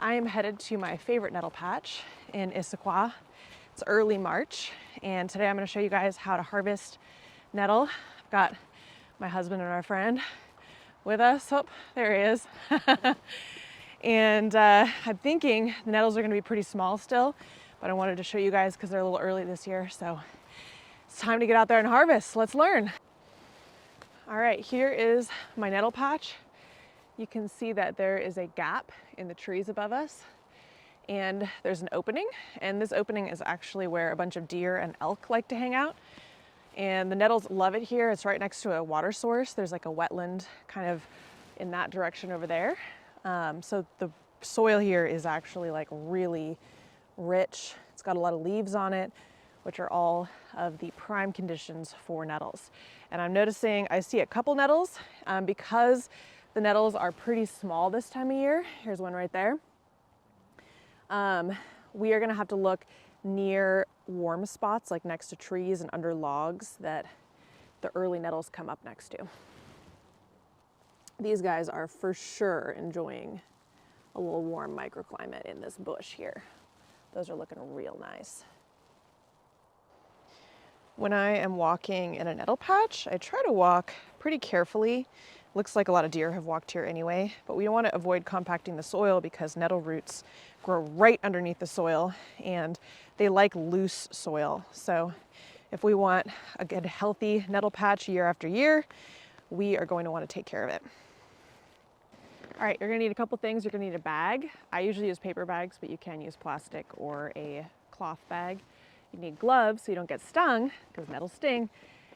I am headed to my favorite nettle patch in Issaquah. It's early March, and today I'm going to show you guys how to harvest nettle. I've got my husband and our friend with us. Oh, there he is. And I'm thinking the nettles are going to be pretty small still, but I wanted to show you guys because they're a little early this year. So it's time to get out there and harvest. Let's learn. All right, here is my nettle patch. You can see that there is a gap in the trees above us, and there's an opening, and this opening is actually where a bunch of deer and elk like to hang out. And the nettles love it here. It's right next to a water source. There's like a wetland kind of in that direction over there. So the soil here is actually like really rich. It's got a lot of leaves on it, which are all of the prime conditions for nettles. And I'm noticing I see a couple nettles because the nettles are pretty small this time of year. Here's one right there. We are gonna have to look near warm spots, like next to trees and under logs that the early nettles come up next to. These guys are for sure enjoying a little warm microclimate in this bush here. Those are looking real nice. When I am walking in a nettle patch, I try to walk pretty carefully. Looks like a lot of deer have walked here anyway, but we want to avoid compacting the soil because nettle roots grow right underneath the soil and they like loose soil. So if we want a good healthy nettle patch year after year, we are going to want to take care of it. All right, you're gonna need a couple things. You're gonna need a bag. I usually use paper bags, but you can use plastic or a cloth bag. You need gloves so you don't get stung, because nettles sting.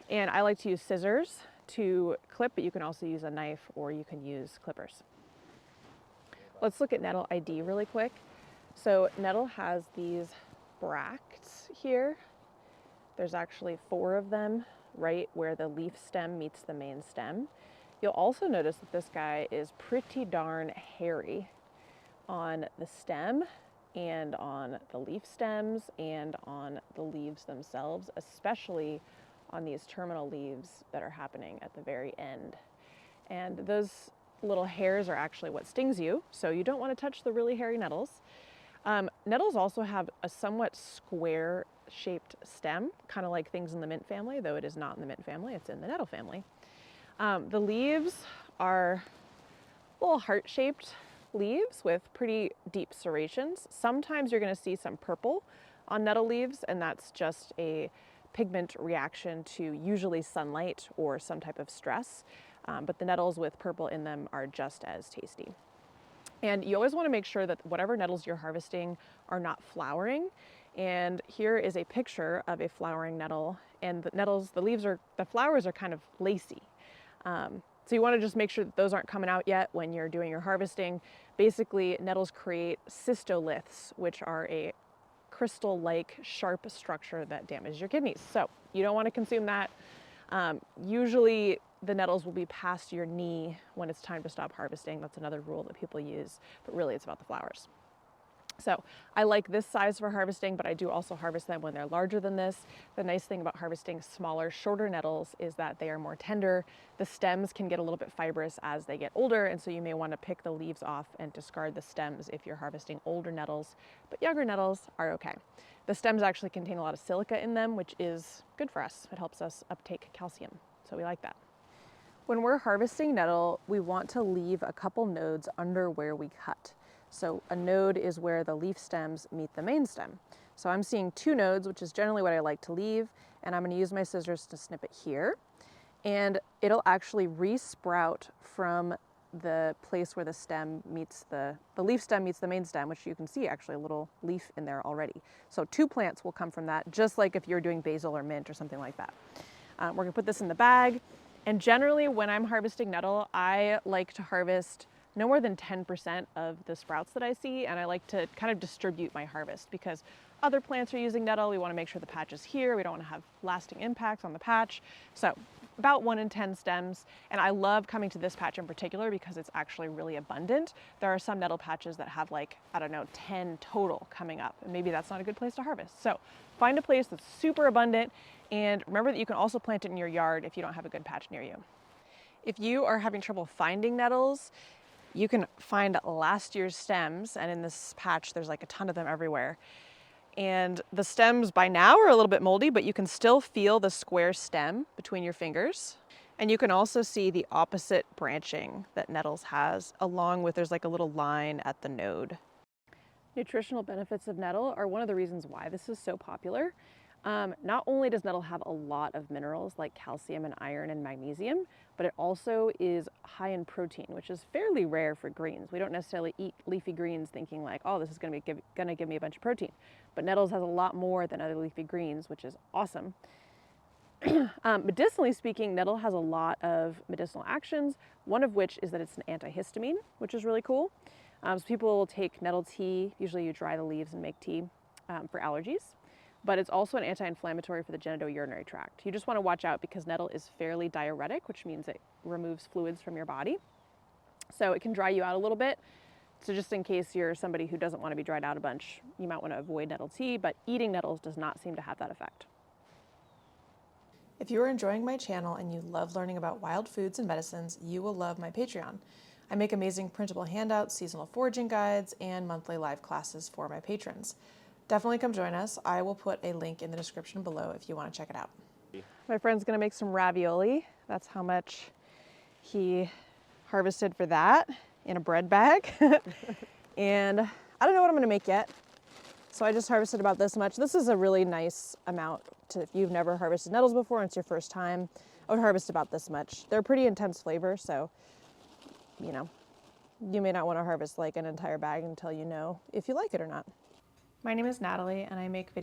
And I like to use scissors to clip, but you can also use a knife or you can use clippers. Let's look at nettle ID really quick. So nettle has these bracts here. There's actually 4 of them right where the leaf stem meets the main stem. You'll also notice that this guy is pretty darn hairy on the stem and on the leaf stems and on the leaves themselves, especially on these terminal leaves that are happening at the very end. And those little hairs are actually what stings you, so you don't want to touch the really hairy nettles. Nettles also have a somewhat square shaped stem, kind of like things in the mint family, though it is not in the mint family, it's in the nettle family. The leaves are little heart-shaped leaves with pretty deep serrations. Sometimes you're going to see some purple on nettle leaves, and that's just a pigment reaction to usually sunlight or some type of stress. But the nettles with purple in them are just as tasty. And you always want to make sure that whatever nettles you're harvesting are not flowering. And here is a picture of a flowering nettle, and the flowers are kind of lacy. So you want to just make sure that those aren't coming out yet when you're doing your harvesting. Basically, nettles create cystoliths, which are a crystal-like sharp structure that damages your kidneys. So you don't want to consume that. Usually the nettles will be past your knee when it's time to stop harvesting. That's another rule that people use, but really it's about the flowers. So I like this size for harvesting, but I do also harvest them when they're larger than this. The nice thing about harvesting smaller, shorter nettles is that they are more tender. The stems can get a little bit fibrous as they get older, and so you may want to pick the leaves off and discard the stems if you're harvesting older nettles, but younger nettles are okay. The stems actually contain a lot of silica in them, which is good for us. It helps us uptake calcium, so we like that. When we're harvesting nettle, we want to leave a couple nodes under where we cut. So a node is where the leaf stems meet the main stem. So I'm seeing 2 nodes, which is generally what I like to leave, and I'm going to use my scissors to snip it here. And it'll actually re-sprout from the place where the stem meets the leaf stem meets the main stem, which you can see actually a little leaf in there already. So 2 plants will come from that, just like if you're doing basil or mint or something like that. We're going to put this in the bag. And generally when I'm harvesting nettle, I like to harvest no more than 10% of the sprouts that I see, and I like to kind of distribute my harvest because other plants are using nettle. We want to make sure the patch is here. We don't want to have lasting impacts on the patch. So about 1 in 10 stems, and I love coming to this patch in particular because it's actually really abundant. There are some nettle patches that have like, I don't know, 10 total coming up, and maybe that's not a good place to harvest. So find a place that's super abundant, and remember that you can also plant it in your yard if you don't have a good patch near you. If you are having trouble finding nettles, You can find last year's stems, and in this patch there's like a ton of them everywhere. And the stems by now are a little bit moldy, but you can still feel the square stem between your fingers. And you can also see the opposite branching that nettles has, along with there's like a little line at the node. Nutritional benefits of nettle are one of the reasons why this is so popular. Not only does nettle have a lot of minerals like calcium and iron and magnesium, but it also is high in protein, which is fairly rare for greens. We don't necessarily eat leafy greens thinking like, oh, this is going to give me a bunch of protein. But nettles has a lot more than other leafy greens, which is awesome. Medicinally speaking, nettle has a lot of medicinal actions, one of which is that it's an antihistamine, which is really cool. So people will take nettle tea, usually you dry the leaves and make tea for allergies, but it's also an anti-inflammatory for the genitourinary tract. You just want to watch out because nettle is fairly diuretic, which means it removes fluids from your body. So it can dry you out a little bit. So just in case you're somebody who doesn't want to be dried out a bunch, you might want to avoid nettle tea, but eating nettles does not seem to have that effect. If you are enjoying my channel and you love learning about wild foods and medicines, you will love my Patreon. I make amazing printable handouts, seasonal foraging guides, and monthly live classes for my patrons. Definitely come join us. I will put a link in the description below if you want to check it out. My friend's gonna make some ravioli. That's how much he harvested for that in a bread bag. And I don't know what I'm gonna make yet. So I just harvested about this much. This is a really nice amount if you've never harvested nettles before and it's your first time. I would harvest about this much. They're pretty intense flavor, so you know, you may not want to harvest like an entire bag until you know if you like it or not. My name is Natalie and I make videos